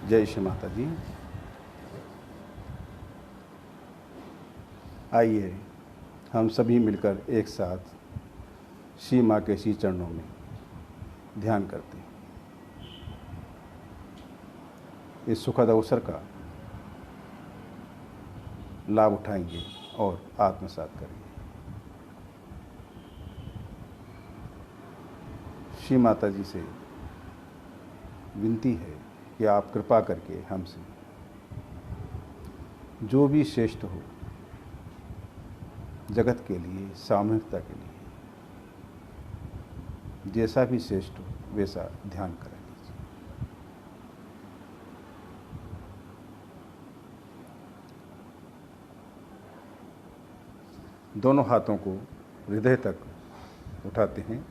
जय श्री माता जी। आइए हम सभी मिलकर एक साथ श्री माँ के श्री चरणों में ध्यान करते हैं। इस सुखद अवसर का लाभ उठाएंगे और आत्मसात करेंगे। श्री माता जी से विनती है कि आप कृपा करके हमसे जो भी श्रेष्ठ हो जगत के लिए, सामूहिकता के लिए, जैसा भी श्रेष्ठ हो वैसा ध्यान करें। दोनों हाथों को हृदय तक उठाते हैं।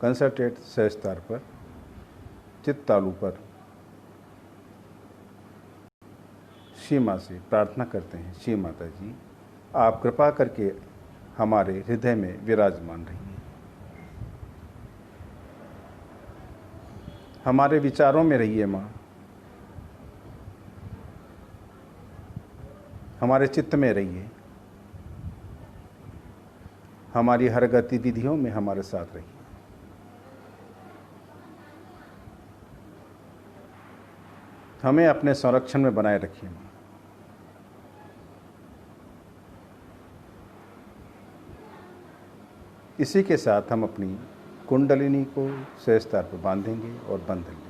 कंसंट्रेट सहस्तार पर, चित्त तालु पर श्री माँ से प्रार्थना करते हैं। श्री माता जी, आप कृपा करके हमारे हृदय में विराजमान रहिए, हमारे विचारों में रहिए माँ, हमारे चित्त में रहिए, हमारी हर गतिविधियों में हमारे साथ रहिए। हमें अपने संरक्षण में बनाए रखिए माँ। इसी के साथ हम अपनी कुंडलिनी को सहस्तार पर बांधेंगे और बंधेंगे।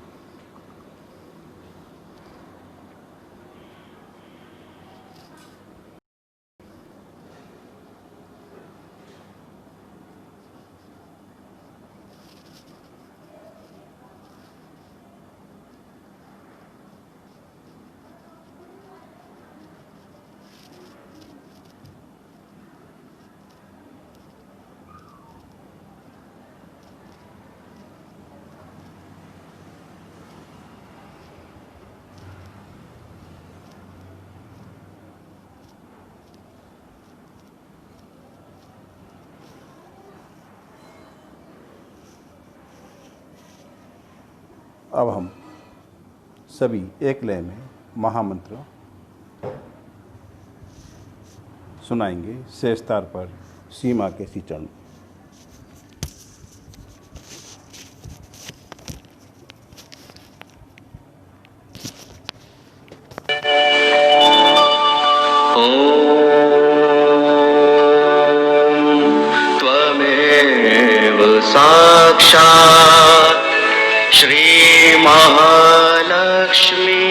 अब हम सभी एक लय में महामंत्र सुनाएंगे सहस्तार पर श्री माँ के श्री चरण। त्वमेव साक्षात् श्री महालक्ष्मी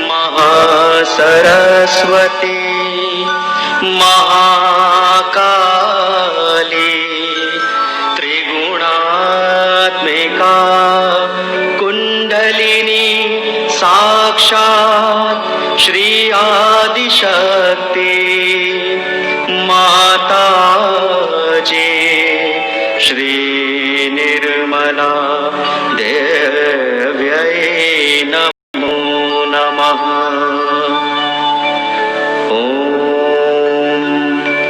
महासरस्वती महाकाली त्रिगुणात्मिका कुंडलिनी साक्षात् श्री आदिशक्ति माता जी श्री निर्मला देव्यै नमो नमः। ॐ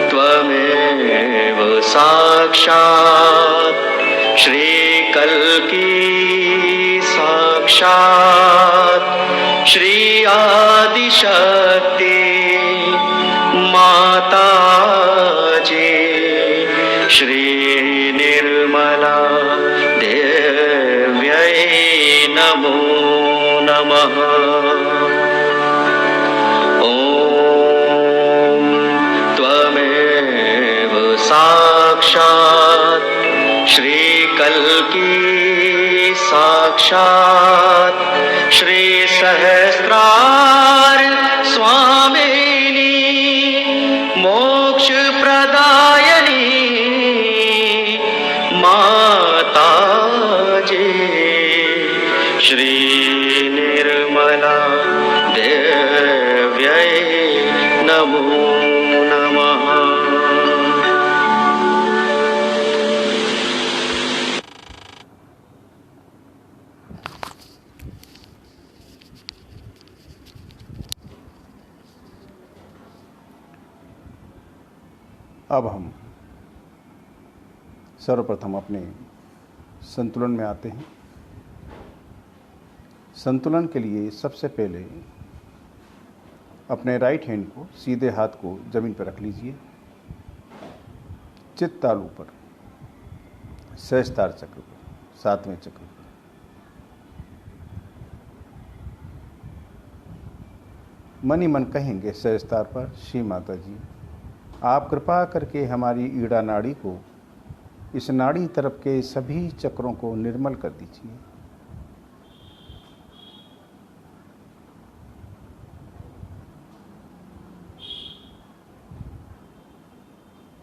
त्वमेव साक्षात् श्री कल्की साक्षात् श्री आदिशक्ति माता जी श्री निर्मला देव्यै नमो नमः। ॐ त्वमेव साक्षात् श्री कल्की साक्षात् श्री सहस्रार स्वामिनी मोक्ष प्रदायनी माता जी श्री निर्मला देव्यै नमो नमः। अब हम सर्वप्रथम अपने संतुलन में आते हैं। संतुलन के लिए सबसे पहले अपने राइट हैंड को, सीधे हाथ को जमीन पर रख लीजिए। चित्त तालु पर, सहस्त्रार चक्र पर, 7वें चक्र पर। मन ही मन कहेंगे सहस्त्रार पर, श्री माता जी आप कृपा करके हमारी ईड़ा नाड़ी को, इस नाड़ी तरफ के सभी चक्रों को निर्मल कर दीजिए।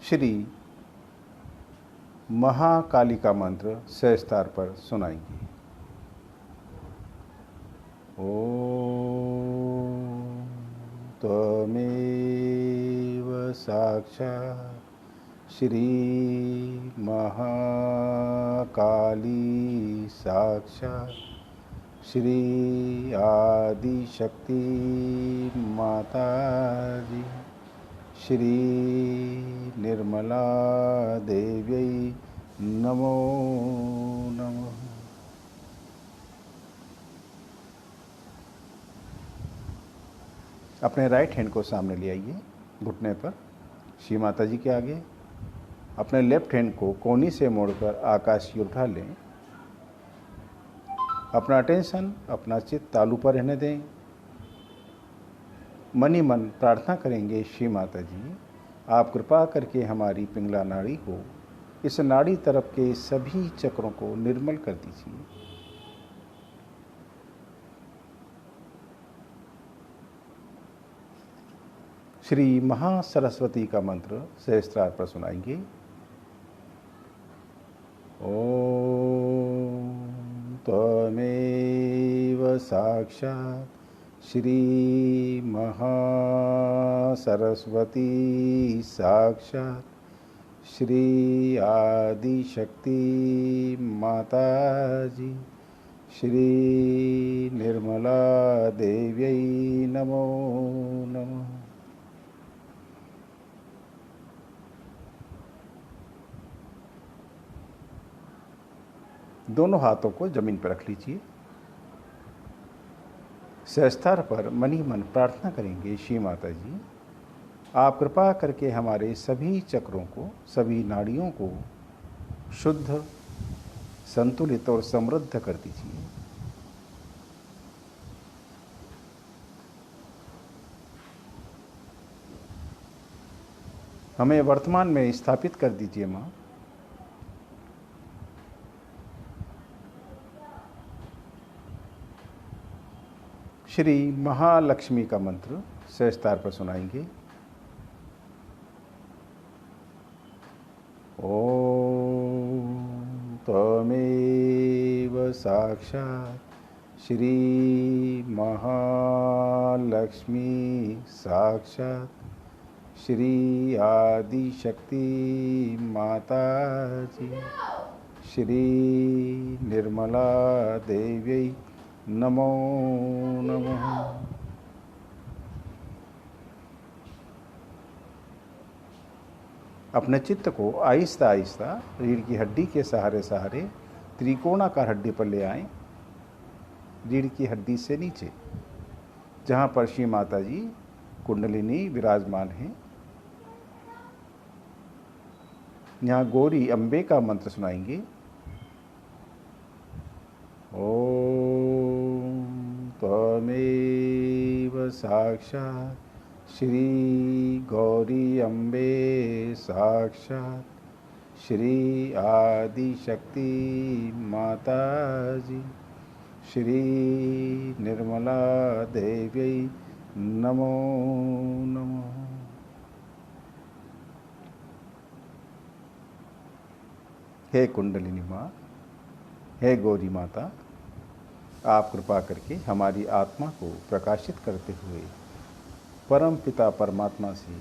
श्री महाकाली का मंत्र सहस्त्रार पर सुनाएंगे। ओम त्वमेव साक्षात् श्री महाकाली साक्षात् श्री आदिशक्ति माता जी श्री निर्मला देव्यै नमो नमः। अपने राइट हैंड को सामने ले आइए, घुटने पर, श्री माता जी के आगे। अपने लेफ्ट हैंड को कोहनी से मोड़कर आकाश की ओर उठा लें। अपना अटेंशन, अपना चित्त तालु पर रहने दें। मन ही मन प्रार्थना करेंगे, श्री माता जी आप कृपा करके हमारी पिंगला नाड़ी को, इस नाड़ी तरफ के सभी चक्रों को निर्मल कर दीजिए। श्री महासरस्वती का मंत्र सहस्त्रार पर सुनाएंगे। ओम त्वमेव साक्षात् श्री महासरस्वती साक्षात् श्री आदिशक्ति माता जी श्री निर्मला देव्यै नमो नमः। दोनों हाथों को जमीन पर रख लीजिए। सहस्त्रार पर मन ही मन प्रार्थना करेंगे, श्री माता जी आप कृपा करके हमारे सभी चक्रों को, सभी नाड़ियों को शुद्ध, संतुलित और समृद्ध कर दीजिए। हमें वर्तमान में स्थापित कर दीजिए माँ। श्री महालक्ष्मी का मंत्र सहस्त्रार पर सुनाएंगे। ओम त्वमेव साक्षात् श्री महालक्ष्मी साक्षात् श्री आदिशक्ति माता जी श्री निर्मला देव्यै नमो नमः। अपने चित्त को आहिस्ता आहिस्ता रीढ़ की हड्डी के सहारे सहारे त्रिकोणाकार हड्डी पर ले आएं। रीढ़ की हड्डी से नीचे, जहाँ पर श्री माता जी कुंडलिनी विराजमान हैं, यहाँ गौरी अम्बे का मंत्र सुनाएंगे। ओम त्वमेव साक्षात् श्री गौरी अम्बे साक्षात् श्री आदिशक्ति माता जी श्री निर्मला देव्यै नमो नमः। हे कुंडलिनी माँ, हे गौरी माता आप कृपा करके हमारी आत्मा को प्रकाशित करते हुए परम पिता परमात्मा से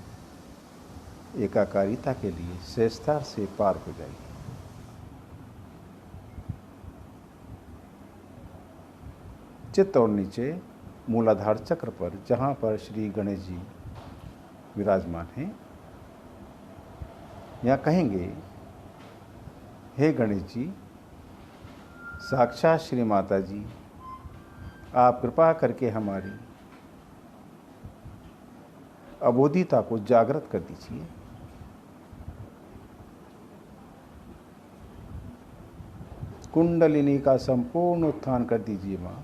एकाकारिता के लिए सहस्त्रार से पार हो जाइए। चित्त और नीचे मूलाधार चक्र पर, जहाँ पर श्री गणेश जी विराजमान हैं, यहाँ कहेंगे, हे गणेश जी साक्षात श्री माता जी आप कृपा करके हमारी अबोधिता को जागृत कर दीजिए। कुंडलिनी का संपूर्ण उत्थान कर दीजिए मां।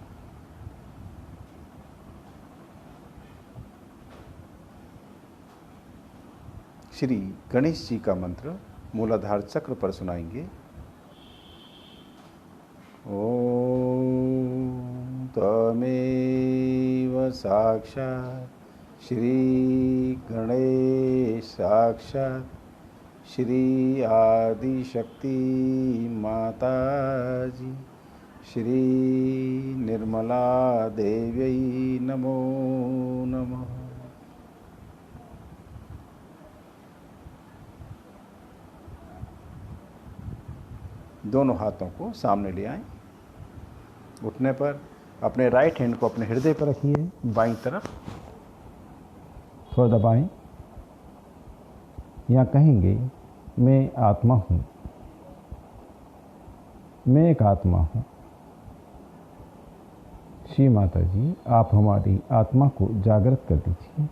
श्री गणेश जी का मंत्र मूलाधार चक्र पर सुनाएंगे। ओम त्वमेव साक्षात् श्री गणेश साक्षात् श्री आदिशक्ति माता जी श्री निर्मला देव्यै नमो नमः। दोनों हाथों को सामने ले आएं। उठने पर अपने राइट हैंड को अपने हृदय पर रखिए, बाईं तरफ थोड़ा दबाएं। या कहेंगे मैं आत्मा हूं, मैं एक आत्मा हूं। श्री माता जी, आप हमारी आत्मा को जागृत कर दीजिए।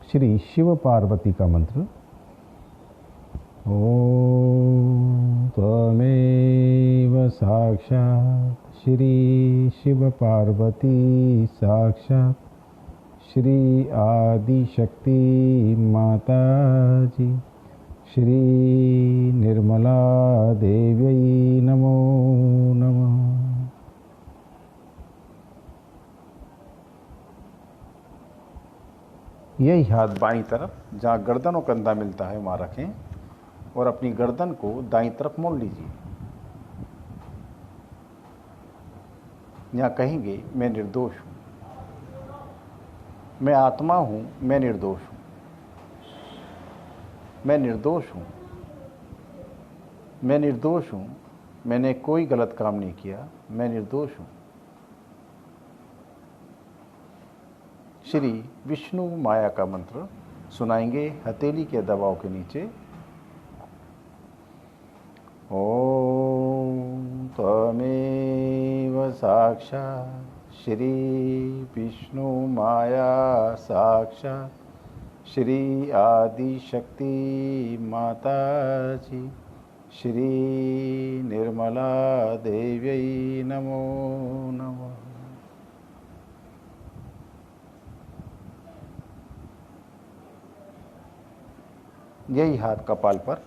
श्री शिव पार्वती का मंत्र। ओम त्वमेव साक्षात् श्री शिव पार्वती साक्षात् श्री आदिशक्ति माता जी श्री निर्मला देव्यै नमो नमः। यही हाथ बाईं तरफ जहाँ गर्दन और कंधा मिलता है वहाँ रखें और अपनी गर्दन को दाईं तरफ मोड़ लीजिए। यहाँ कहेंगे मैं निर्दोष हूँ, मैं आत्मा हूँ, मैं निर्दोष हूँ, मैं निर्दोष हूँ, मैं निर्दोष हूँ, मैंने कोई गलत काम नहीं किया, मैं निर्दोष हूँ। श्री विष्णु माया का मंत्र सुनाएंगे हथेली के दबाव के नीचे। ओम त्वमेव साक्षात् श्री विष्णु माया साक्षात् श्री आदिशक्ति माता जी श्री निर्मला देव्यै नमो नमः। यही हाथ कपाल पर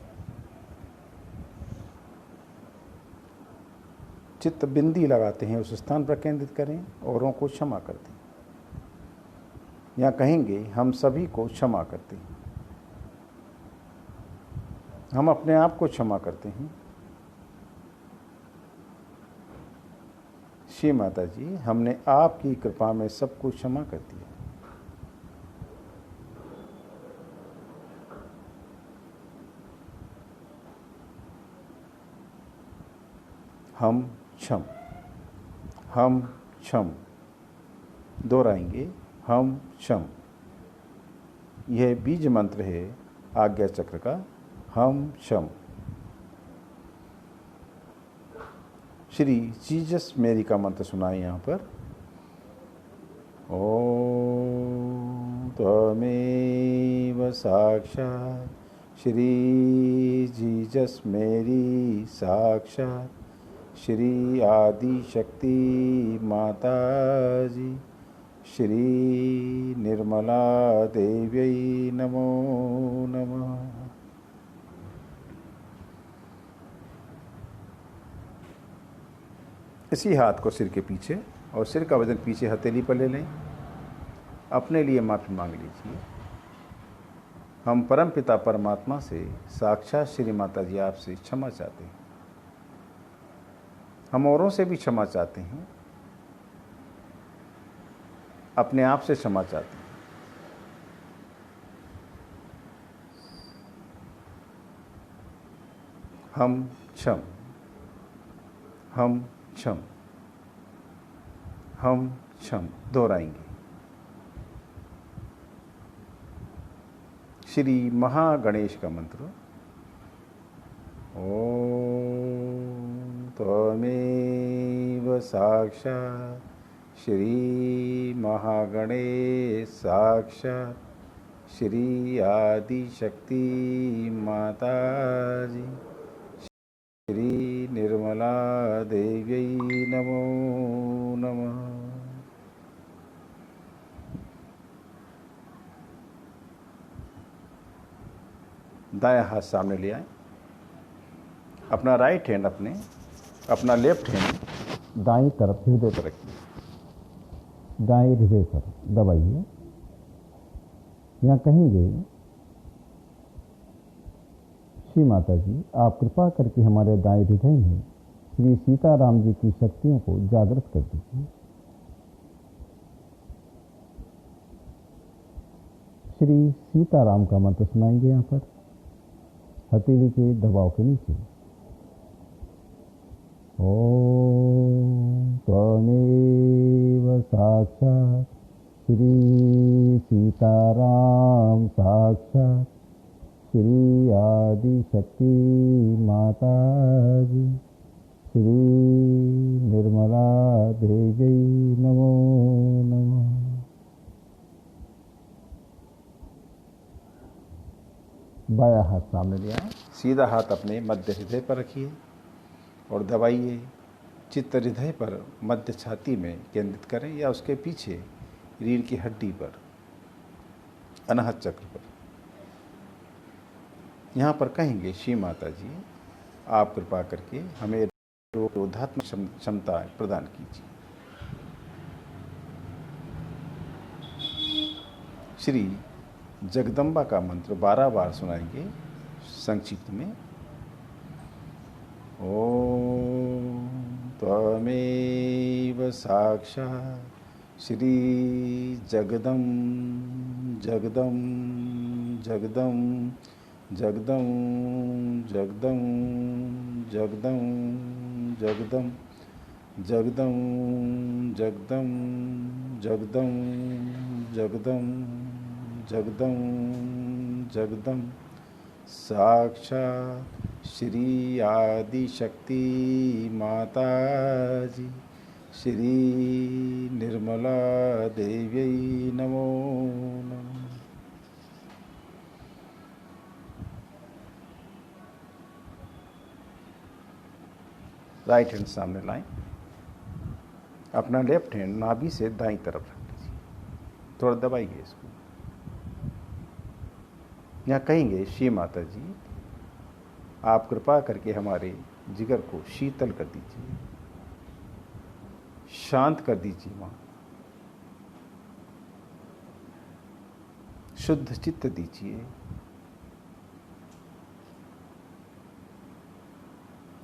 चित्त बिंदी लगाते हैं, उस स्थान पर केंद्रित करें, औरों को क्षमा करते हैं। यहाँ कहेंगे हम सभी को क्षमा करते हैं, हम अपने आप को क्षमा करते हैं। श्री माता जी, हमने आपकी कृपा में सब कुछ क्षमा कर दिया। हम क्षम, हम क्षम, दोहराएंगे हम क्षम। यह बीज मंत्र है आज्ञा चक्र का, हम क्षम। श्री जीसस मेरी का मंत्र सुनाए यहाँ पर। ओम त्वमेव साक्षात् श्री जीसस मेरी साक्षात् श्री आदिशक्ति माता जी श्री निर्मला देव्यै नमो नमः। इसी हाथ को सिर के पीछे और सिर का वजन पीछे हथेली पर ले लें। अपने लिए माफ़ी मांग लीजिए। हम परमपिता परमात्मा से साक्षात श्री माता जी आपसे क्षमा चाहते हैं। हम औरों से भी क्षमा चाहते हैं, अपने आप से क्षमा चाहते हैं। हम क्षम, हम क्षम, हम क्षम, दोहराएंगे। श्री महागणेश का मंत्र। ओम त्वमेव साक्षात् श्री महागणेश साक्षात् श्री आदिशक्ति माताजी श्री निर्मला देव्यै नमो नमः। दायां हाथ सामने ले आए, अपना राइट हैंड अपना लेफ्ट हैंड दाईं तरफ हृदय पर रखिए, दाएं हृदय पर दबाइए। यहाँ कहेंगे, श्री माता जी आप कृपा करके हमारे दाएं हृदय में श्री सीताराम जी की शक्तियों को जागृत कर दीजिए। श्री सीताराम का मंत्र सुनाएंगे यहाँ पर हथेली के दबाव के नीचे। ओम त्वमेव साक्षात् श्री सीताराम साक्षात् श्री आदिशक्ति माताजी श्री निर्मला देवी नमो नमः। बायां हाथ सामने ले आए, सीधा हाथ अपने मध्य हृदय पर रखिए और दबाइए। चित्त हृदय पर मध्य छाती में केंद्रित करें या उसके पीछे रीढ़ की हड्डी पर, अनाहत चक्र पर। यहाँ पर कहेंगे, श्री माता जी आप कृपा करके हमें रोधात्मक क्षमता प्रदान कीजिए। श्री जगदम्बा का मंत्र 12 बार सुनाएंगे संक्षिप्त में। ओम त्वमेव साक्षात् श्री जगदम जगदम जगदम जगदम जगदम जगदम जगदम जगदम जगदम जगदम जगदम जगदम जगदम साक्षात् श्री आदिशक्ति माताजी श्री निर्मला देव्यै नमो नमः। राइट हैंड सामने लाएं, अपना लेफ्ट हैंड नाभि से दाईं तरफ रख लीजिए, थोड़ा दबाइए इसको। यहाँ कहेंगे, श्री माता जी आप कृपा करके हमारे जिगर को शीतल कर दीजिए, शांत कर दीजिए माँ, शुद्ध चित्त दीजिए।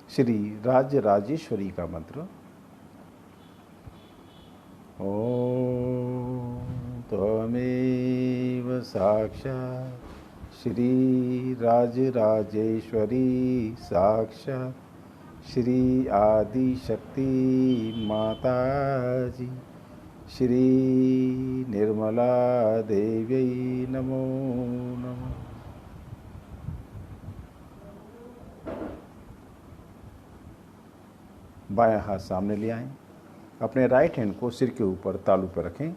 श्री राज राजेश्वरी का मंत्र। ओम त्वमेव साक्षात् श्री राज राजेश्वरी साक्षात् श्री आदिशक्ति माताजी श्री निर्मला देव्यै नमो नमः। बायां हाथ सामने ले आएं, अपने राइट हैंड को सिर के ऊपर तालू पर रखें,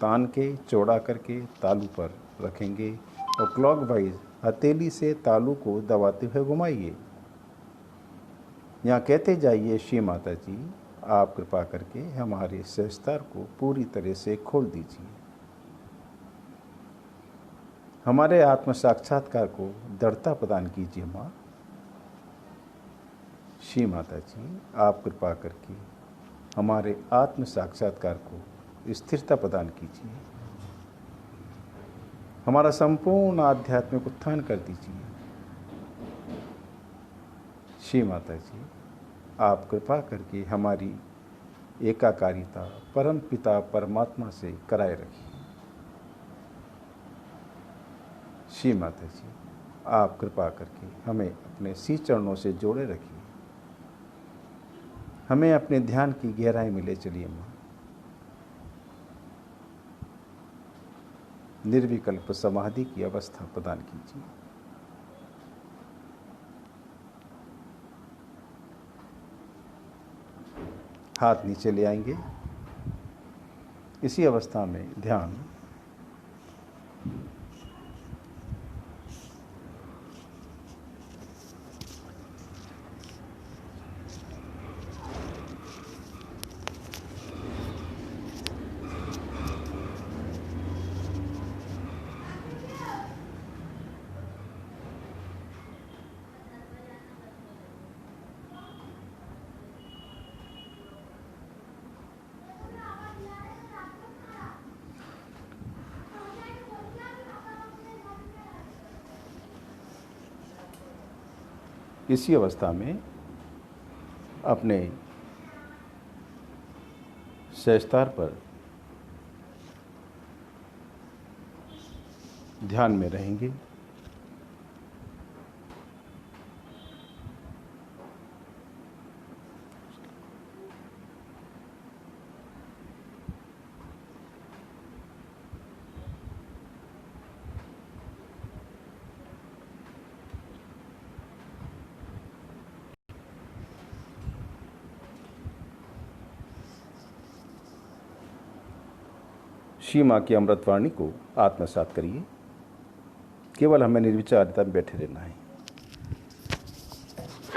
तान के चौड़ा करके तालू पर रखेंगे और क्लॉकवाइज हथेली से तालू को दबाते हुए घुमाइए। यहाँ कहते जाइए, श्री माता जी आप कृपा करके हमारे सहस्त्र को पूरी तरह से खोल दीजिए, हमारे आत्म साक्षात्कार को दृढ़ता प्रदान कीजिए माँ। श्री माता जी आप कृपा करके हमारे आत्म साक्षात्कार को स्थिरता प्रदान कीजिए, हमारा संपूर्ण आध्यात्मिक उत्थान कर दीजिए। श्री माता जी आप कृपा करके हमारी एकाकारिता परम पिता परमात्मा से कराए रखिए। श्री माता जी आप कृपा करके हमें अपने सी चरणों से जोड़े रखिए, हमें अपने ध्यान की गहराई में ले चलिए माँ। निर्विकल्प समाधि की अवस्था प्रदान कीजिए। हाथ नीचे ले आएंगे। इसी अवस्था में ध्यान इसी अवस्था में अपने सहस्त्रार पर ध्यान में रहेंगे। श्री माँ की अमृतवाणी को आत्मसात करिए। केवल हमें निर्विचारिता में बैठे रहना है।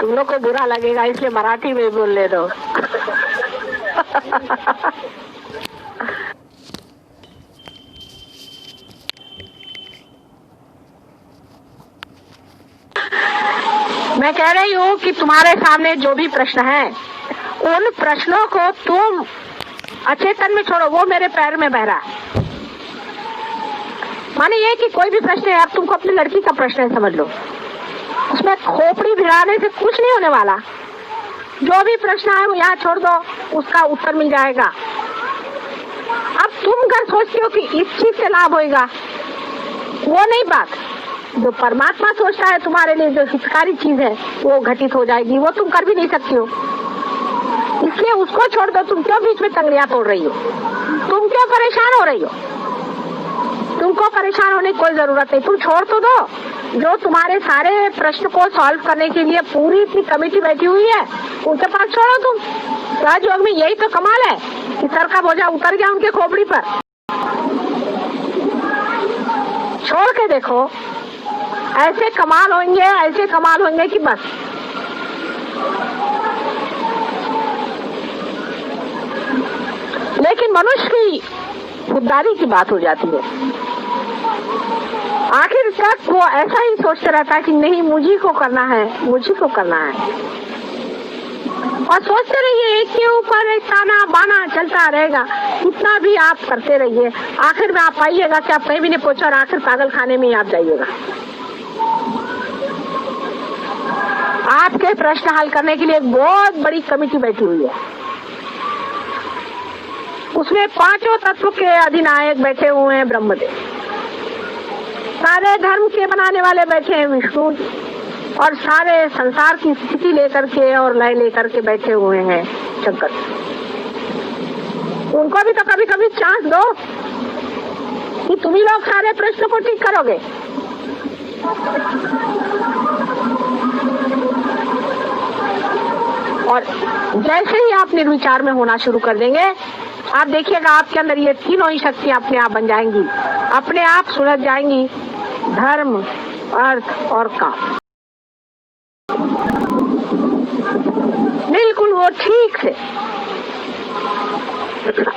तुम लोग को बुरा लगेगा इसलिए मराठी में बोल ले दो। मैं कह रही हूँ कि तुम्हारे सामने जो भी प्रश्न है उन प्रश्नों को तुम अचेतन में छोड़ो। वो मेरे पैर में बह रहा है। माने ये कि कोई भी प्रश्न है, अब तुमको अपनी लड़की का प्रश्न है समझ लो, उसमें खोपड़ी भिड़ाने से कुछ नहीं होने वाला। जो भी प्रश्न है वो यहाँ छोड़ दो, उसका उत्तर मिल जाएगा। अब तुम अगर सोचते हो कि इस चीज से लाभ होगा, वो नहीं बात। जो परमात्मा सोचता है तुम्हारे लिए जो हितकारी चीज है वो घटित हो जाएगी, वो तुम कर भी नहीं सकती हो। इसलिए उसको छोड़ दो। तुम क्यों बीच में तंगड़ियां तोड़ रही हो? तुम क्यों परेशान हो रही हो? तुमको परेशान होने की कोई जरूरत नहीं। तुम छोड़ तो दो। जो तुम्हारे सारे प्रश्न को सॉल्व करने के लिए पूरी इतनी कमेटी बैठी हुई है, उनके पास छोड़ो तुम। राजयोग में यही तो कमाल है कि सर का बोझा उतर गया उनके खोपड़ी पर। छोड़ के देखो, ऐसे कमाल होंगे कि बस। लेकिन मनुष्य की खुददारी की बात हो जाती है। आखिर तक वो ऐसा ही सोचता रहता है कि नहीं मुझी को करना है। और सोचते रहिए, एक के ऊपर एक ताना बाना चलता रहेगा। इतना भी आप करते रहिए, आखिर में आप पाइएगा कि आप कहीं भी नहीं पहुंचे और आखिर पागल खाने में ही आप जाइएगा। आपके प्रश्न हल करने के लिए एक बहुत बड़ी कमेटी बैठी हुई है। उसमें पांचों तत्व के अधिनायक बैठे हुए हैं ब्रह्मदेव, सारे धर्म के बनाने वाले बैठे हैं विष्णु, और सारे संसार की स्थिति लेकर के और लय लेकर के बैठे हुए हैं शंकर। उनको भी तो कभी कभी चांस दो कि तुम ही लोग सारे प्रश्न को ठीक करोगे। और जैसे ही आप निर्विचार में होना शुरू कर देंगे, आप देखिएगा आपके अंदर ये तीनों ही शक्तियां अपने आप बन जाएंगी, अपने आप सुलझ जाएंगी। धर्म, अर्थ और काम बिल्कुल वो ठीक से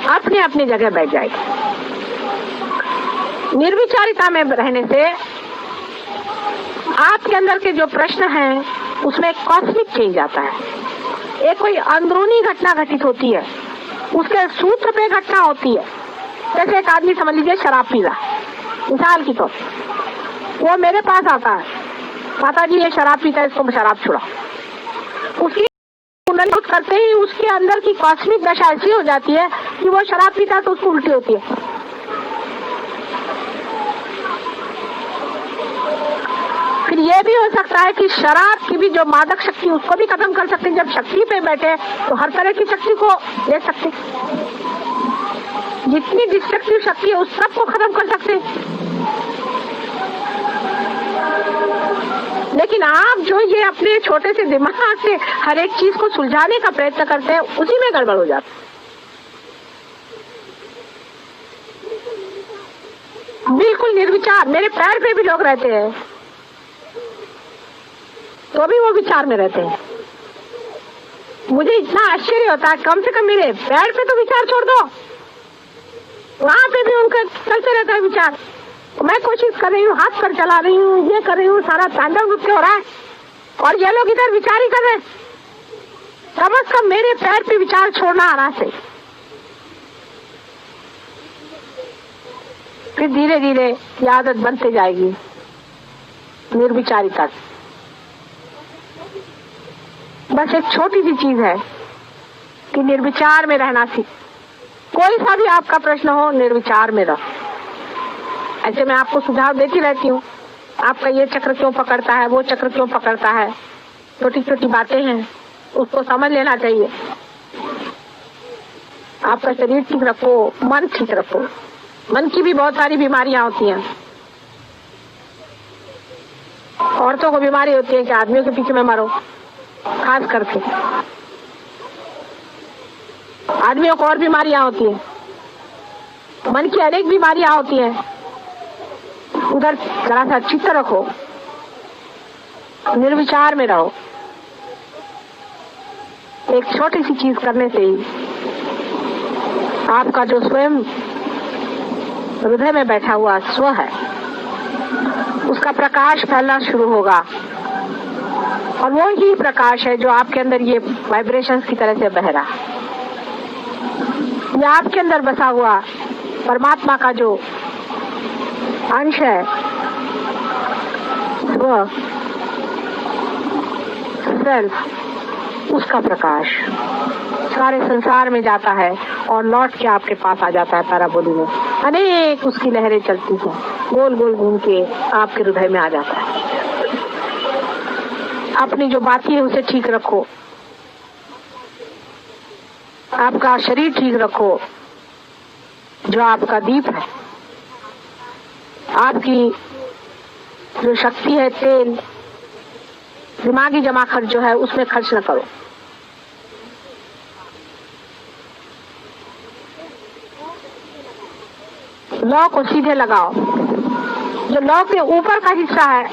अपनी अपनी जगह बैठ जाएगी। निर्विचारिता में रहने से आपके अंदर के जो प्रश्न हैं उसमें कॉस्मिक चेंज आता है। एक कोई अंदरूनी घटना घटित होती है, उसके सूत्र पे घटना होती है। जैसे एक आदमी समझ लीजिए शराब पी रहा, मिसाल की तौर, वो मेरे पास आता है, माता जी ये शराब पीता है, इसको शराब छुड़ा। उसकी कुंडली करते ही उसके अंदर की कॉस्मिक दशा ऐसी हो जाती है कि वो शराब पीता है तो उसको उल्टी होती है। फिर ये भी हो सकता है कि शराब की भी जो मादक शक्ति उसको भी खत्म कर सकते। जब शक्ति पे बैठे तो हर तरह की शक्ति को ले सकते, जितनी डिस्ट्रक्टिव शक्ति है उस सब को खत्म कर सकते। लेकिन आप जो ये अपने छोटे से दिमाग से हर एक चीज को सुलझाने का प्रयत्न करते हैं, उसी में गड़बड़ हो जाता है। बिल्कुल निर्विचार, मेरे पैर पे भी लोग रहते हैं तो भी वो विचार में रहते हैं। मुझे इतना आश्चर्य होता है, कम से कम मेरे पैर पे तो विचार छोड़ दो, वहां पे भी उनका चलते रहता है विचार। मैं कोशिश कर रही हूँ, हाथ पर चला रही हूँ, ये कर रही हूँ, सारा तांडव नृत्य हो रहा है और ये लोग इधर विचार ही कर रहे हैं। कम से कम मेरे पैर पे विचार छोड़ना आराम से। फिर धीरे धीरे ये आदत बनते जाएगी निर्विचारिता। बस एक छोटी सी चीज है कि निर्विचार में रहना सीख। कोई सा भी आपका प्रश्न हो, निर्विचार में रहो। ऐसे मैं आपको सुझाव देती रहती हूँ, आपका ये चक्र क्यों पकड़ता है, वो चक्र क्यों पकड़ता है, छोटी छोटी बातें हैं, उसको समझ लेना चाहिए। आपका शरीर ठीक रखो, मन ठीक रखो। मन की भी बहुत सारी बीमारियां होती हैं। औरतों को बीमारी होती है कि आदमियों के पीछे में मरो, खास करके आदमियों को और बीमारियां होती हैं। मन की अनेक बीमारियां होती हैं। उधर जरा सा चित्त रखो, निर्विचार में रहो। एक छोटी सी चीज करने से ही आपका जो स्वयं हृदय में बैठा हुआ स्व है, उसका प्रकाश फैलना शुरू होगा। और वो ही प्रकाश है जो आपके अंदर ये वाइब्रेशंस की तरह से बह रहा है। ये आपके अंदर बसा हुआ परमात्मा का जो अंश है, स्व, सेल्फ, उसका प्रकाश सारे संसार में जाता है और लौट के आपके पास आ जाता है पैराबोली में। अनेक उसकी लहरें चलती हैं, गोल गोल घूम के आपके हृदय में आ जाता है। अपनी जो बातें है उसे ठीक रखो, आपका शरीर ठीक रखो, जो आपका दीप है, आपकी जो शक्ति है, तेल, दिमागी जमा खर्च जो है उसमें खर्च न करो। लौ को सीधे लगाओ। जो लौ के ऊपर का हिस्सा है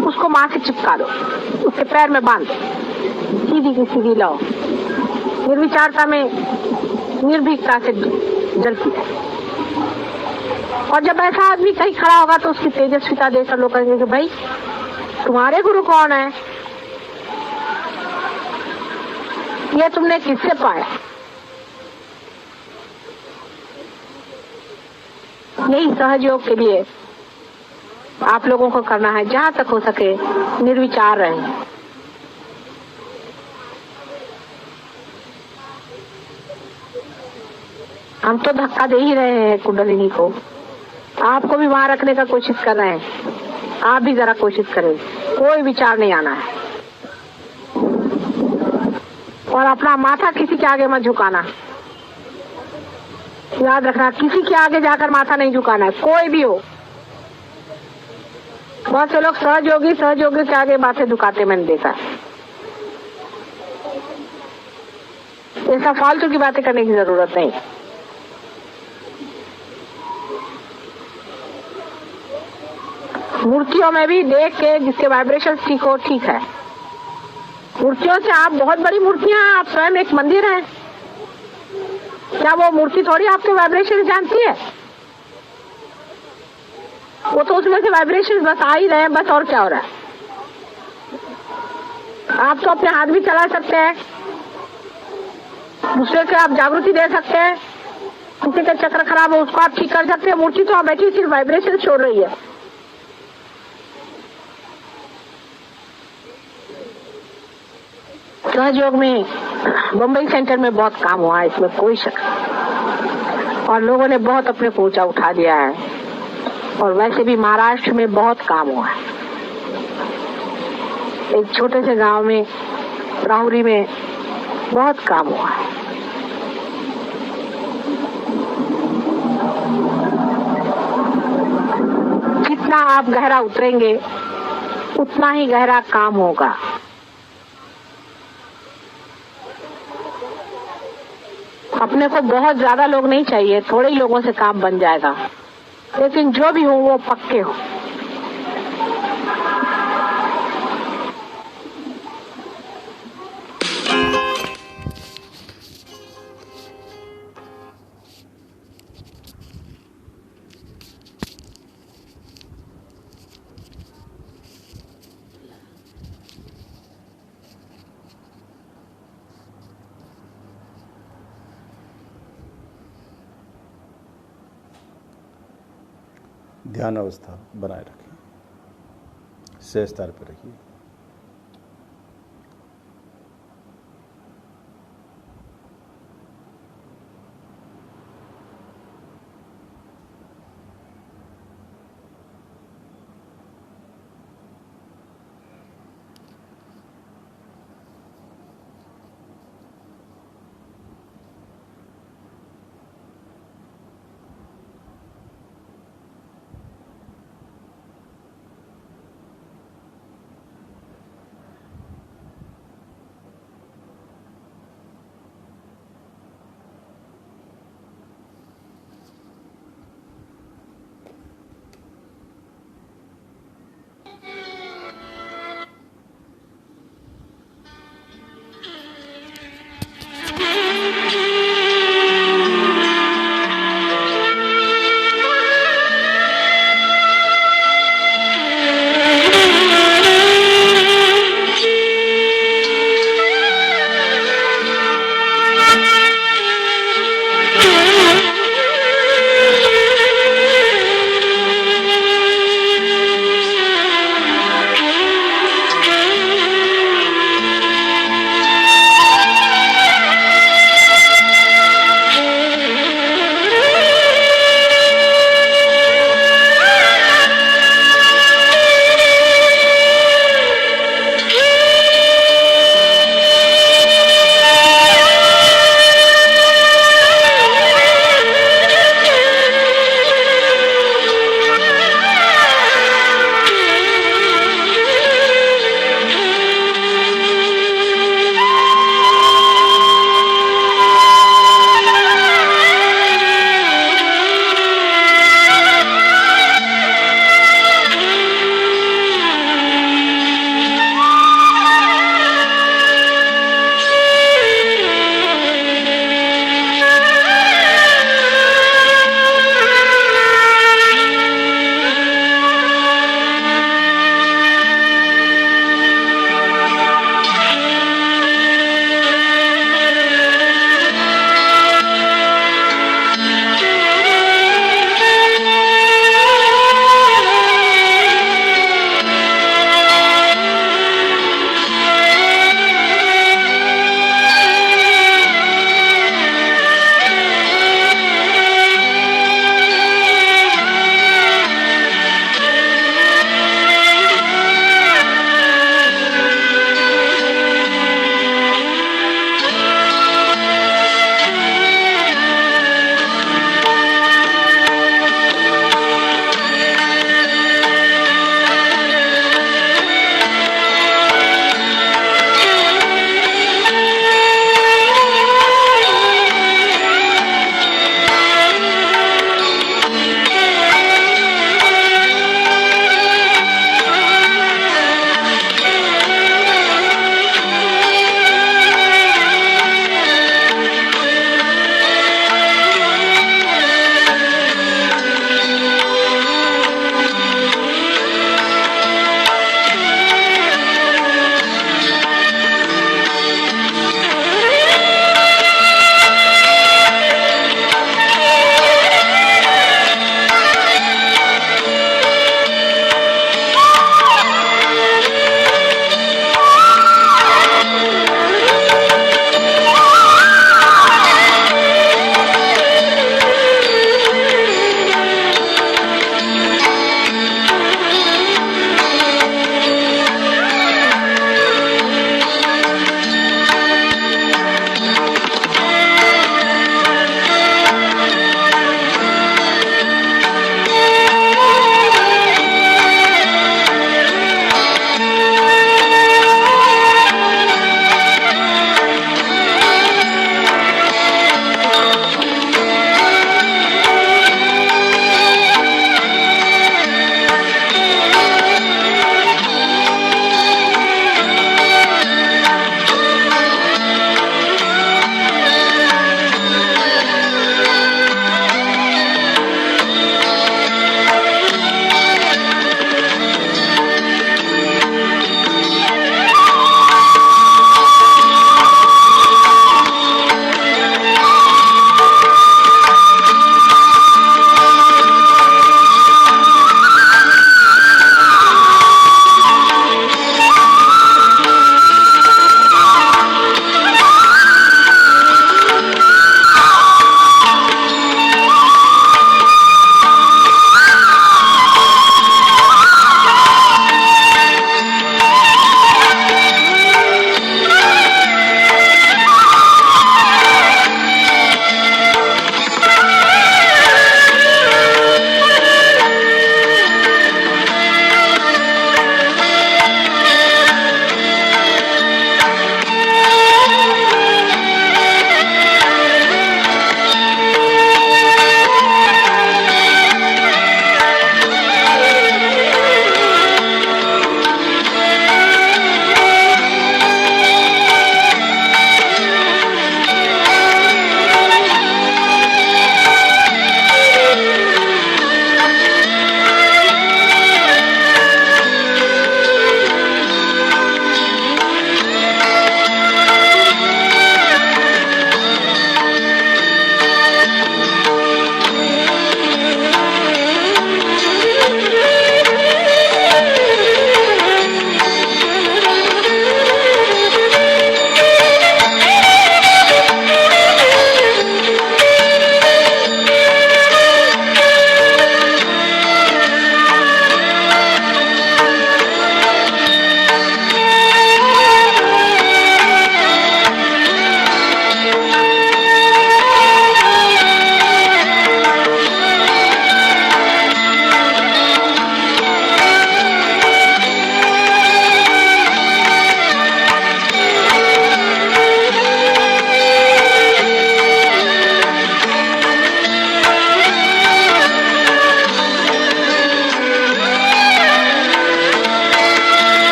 उसको मां से चिपका दो, उसके पैर में बांध दो, सीधी की सीधी लौ। निर्विचारता में निर्भीकता से जलती है। और जब ऐसा आदमी कहीं खड़ा होगा तो उसकी तेजस्विता देखकर लोग कहेंगे कि भाई तुम्हारे गुरु कौन है, ये तुमने किससे पाया। यही सहयोग के लिए आप लोगों को करना है, जहां तक हो सके निर्विचार रहें। हम तो धक्का दे ही रहे हैं कुंडलिनी को, आपको भी वहां रखने का कोशिश कर रहे हैं। आप भी जरा कोशिश करें, कोई विचार नहीं आना है। और अपना माथा किसी के आगे मत झुकाना, याद रखना, किसी के आगे जाकर माथा नहीं झुकाना है, कोई भी हो। बहुत से लोग सहयोगी के आगे माथे झुकाते मैंने देखा। ऐसा फालतू की बातें करने की जरूरत नहीं। मूर्तियों में भी देख के जिसके वाइब्रेशन ठीक हो, ठीक है। मूर्तियों से आप बहुत बड़ी मूर्तियां हैं, आप स्वयं एक मंदिर है, क्या वो मूर्ति थोड़ी आपके वाइब्रेशन जानती है? वो तो उसमें से वाइब्रेशन बस आ ही रहे हैं, बस। और क्या हो रहा है? आप तो अपने हाथ भी चला सकते हैं, दूसरे से आप जागृति दे सकते हैं, किसी का चक्र खराब हो उसको आप ठीक कर सकते हैं। मूर्ति तो आप बैठी सिर्फ वाइब्रेशन छोड़ रही है। सहयोग में बम्बई सेंटर में बहुत काम हुआ है, इसमें कोई शक नहीं। और लोगों ने बहुत अपने को ऊंचा उठा दिया है। और वैसे भी महाराष्ट्र में बहुत काम हुआ है। एक छोटे से गांव में, राहुरी में बहुत काम हुआ है। जितना आप गहरा उतरेंगे उतना ही गहरा काम होगा। अपने को बहुत ज्यादा लोग नहीं चाहिए, थोड़े ही लोगों से काम बन जाएगा, लेकिन जो भी हो वो पक्के हो। ध्यान अवस्था बनाए रखें, सहज स्तर पर रखिए।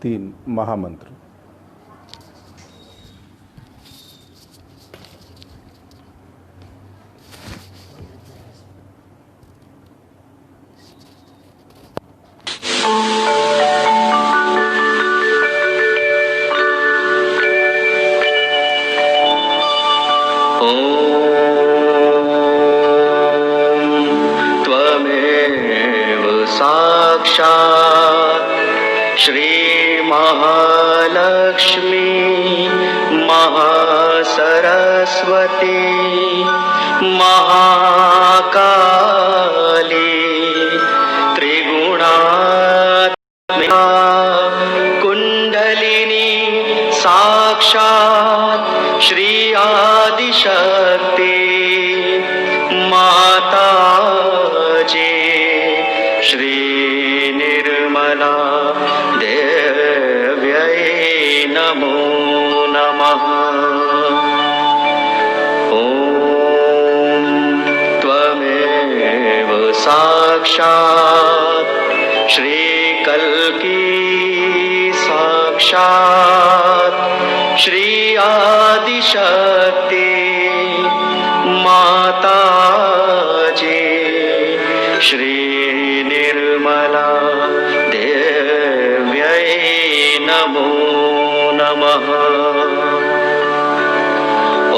3 महामंत्र। त्वमेव साक्षात् श्री महालक्ष्मी महासरस्वती महाकाली त्रिगुणात्मिका कुंडलिनी साक्षात् श्री आदिशक्ति माता जी श्री निर्मला देव्यै नमो नमः। ॐ त्वमेव साक्षात् श्री कल्की साक्षात् श्री आदिशक्ति माता जी श्री निर्मला देव्यै नमो नमः। ॐ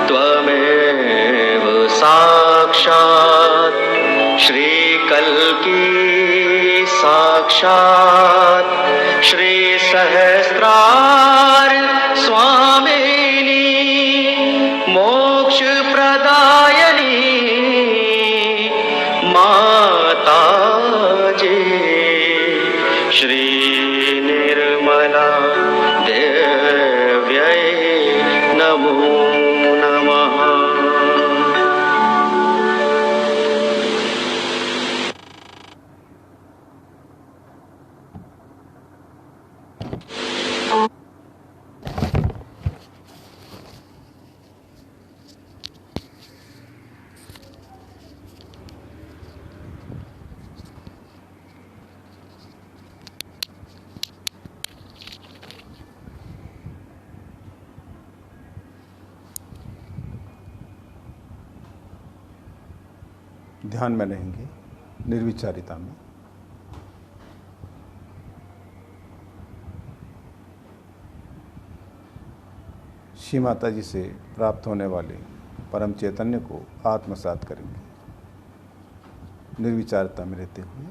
त्वमेव साक्षात् श्री कल्की साक्षात् श्री सहस्रार स्वामिनी मोक्ष प्रदायनी माता जी श्री निर्मला देव्यै नमो नमः। ध्यान में रहेंगे निर्विचारिता में। श्री माता जी से प्राप्त होने वाले परम चैतन्य को आत्मसात करेंगे निर्विचारिता में रहते हुए।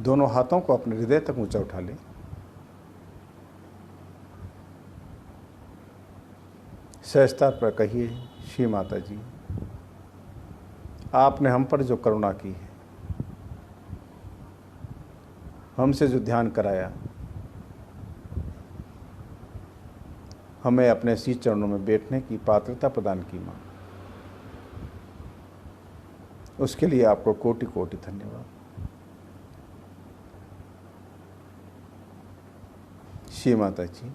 दोनों हाथों को अपने हृदय तक ऊंचा उठा लें। सहजता पर कहिए, श्री माता जी, आपने हम पर जो करुणा की है, हमसे जो ध्यान कराया, हमें अपने शीश चरणों में बैठने की पात्रता प्रदान की माँ, उसके लिए आपको कोटि कोटि धन्यवाद। श्री माता जी,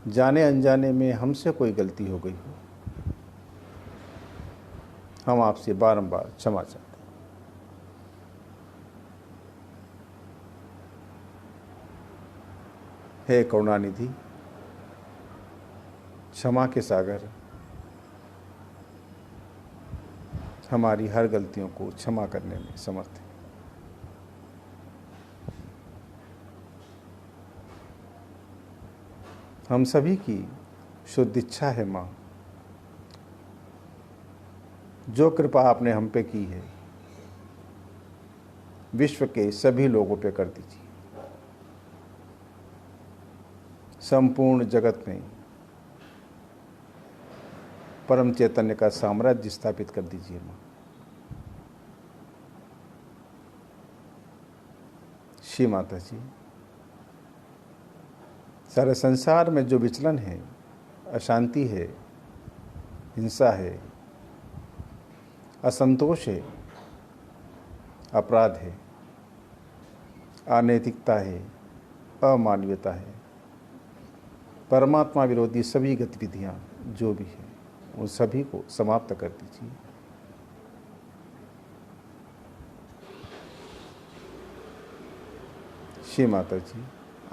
जाने अनजाने में हमसे कोई गलती हो गई हो, हम आपसे बारंबार क्षमा चाहते हैं। हे करुणानिधि, क्षमा के सागर, हमारी हर गलतियों को क्षमा करने में समर्थ है। हम सभी की शुद्ध इच्छा है माँ, जो कृपा आपने हम पे की है विश्व के सभी लोगों पे कर दीजिए। संपूर्ण जगत में परम चैतन्य का साम्राज्य स्थापित कर दीजिए माँ। श्री माता जी, सारे संसार में जो विचलन है, अशांति है, हिंसा है, असंतोष है, अपराध है, अनैतिकता है, अमानवीयता है, परमात्मा विरोधी सभी गतिविधियां जो भी है उन सभी को समाप्त कर दीजिए। श्री माता जी,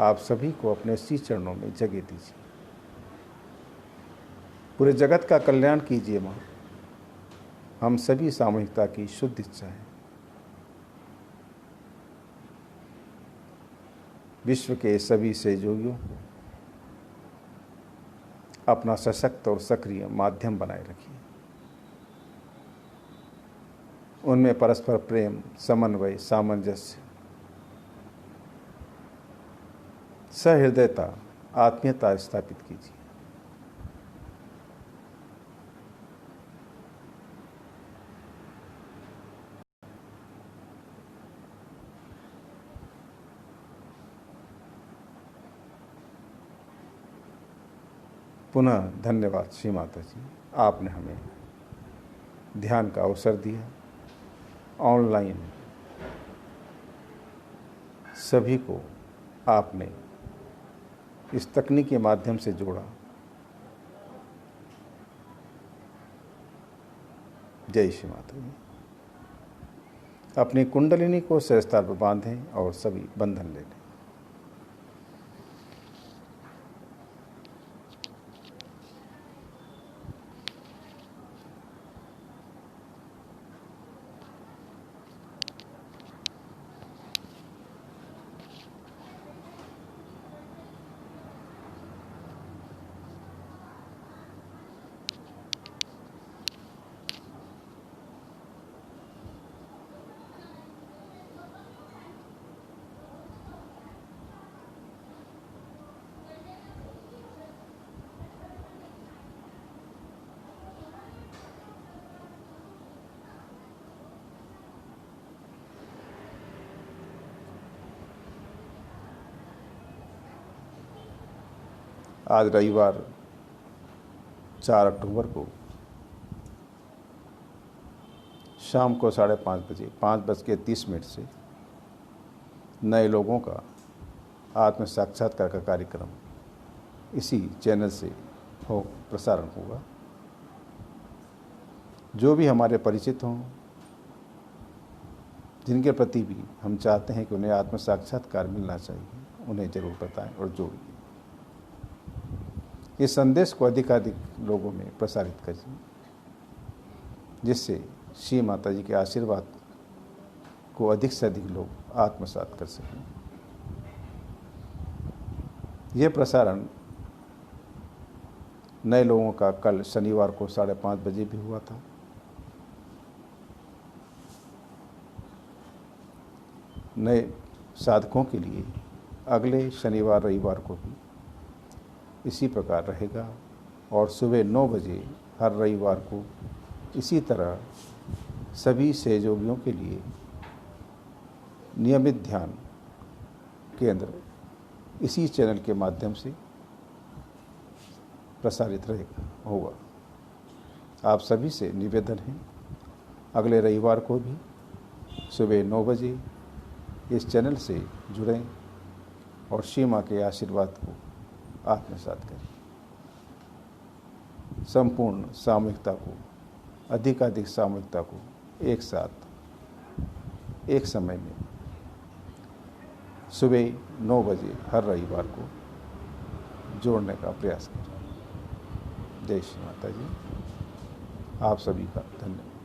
आप सभी को अपने श्री चरणों में जगह दीजिए। पूरे जगत का कल्याण कीजिए माँ। हम सभी सामूहिकता की शुद्ध इच्छा है। विश्व के सभी सहयोगियों को अपना सशक्त और सक्रिय माध्यम बनाए रखिए। उनमें परस्पर प्रेम, समन्वय, सामंजस्य, सहृदयता, आत्मीयता स्थापित कीजिए। पुनः धन्यवाद श्री माता जी, आपने हमें ध्यान का अवसर दिया। ऑनलाइन सभी को आपने इस तकनीक के माध्यम से जोड़ा। जय श्री माता जी। अपनी कुंडलिनी को सहस्त्र पर बांधें और सभी बंधन ले लें। आज रविवार 4 अक्टूबर को शाम को 5:30 बजे 5:30 से नए लोगों का आत्म साक्षात्कार का कार्यक्रम इसी चैनल से प्रसारण होगा। जो भी हमारे परिचित हों, जिनके प्रति भी हम चाहते हैं कि उन्हें आत्म साक्षात्कार मिलना चाहिए, उन्हें जरूर बताएं और जोड़िए। इस संदेश को अधिकाधिक लोगों में प्रसारित करिए, जिससे श्री माता जी के आशीर्वाद को अधिक से अधिक लोग आत्मसात कर सकें। यह प्रसारण नए लोगों का कल शनिवार को 5:30 बजे भी हुआ था। नए साधकों के लिए अगले शनिवार रविवार को भी इसी प्रकार रहेगा और सुबह 9 बजे हर रविवार को इसी तरह सभी सहयोगियों के लिए नियमित ध्यान केंद्र इसी चैनल के माध्यम से प्रसारित होगा। आप सभी से निवेदन है, अगले रविवार को भी सुबह 9 बजे इस चैनल से जुड़ें और श्री माँ के आशीर्वाद को आत्मसात करें। संपूर्ण सामूहिकता को, अधिकाधिक सामूहिकता को एक साथ एक समय में सुबह 9 बजे हर रविवार को जोड़ने का प्रयास करें। जय श्री माता जी। आप सभी का धन्यवाद।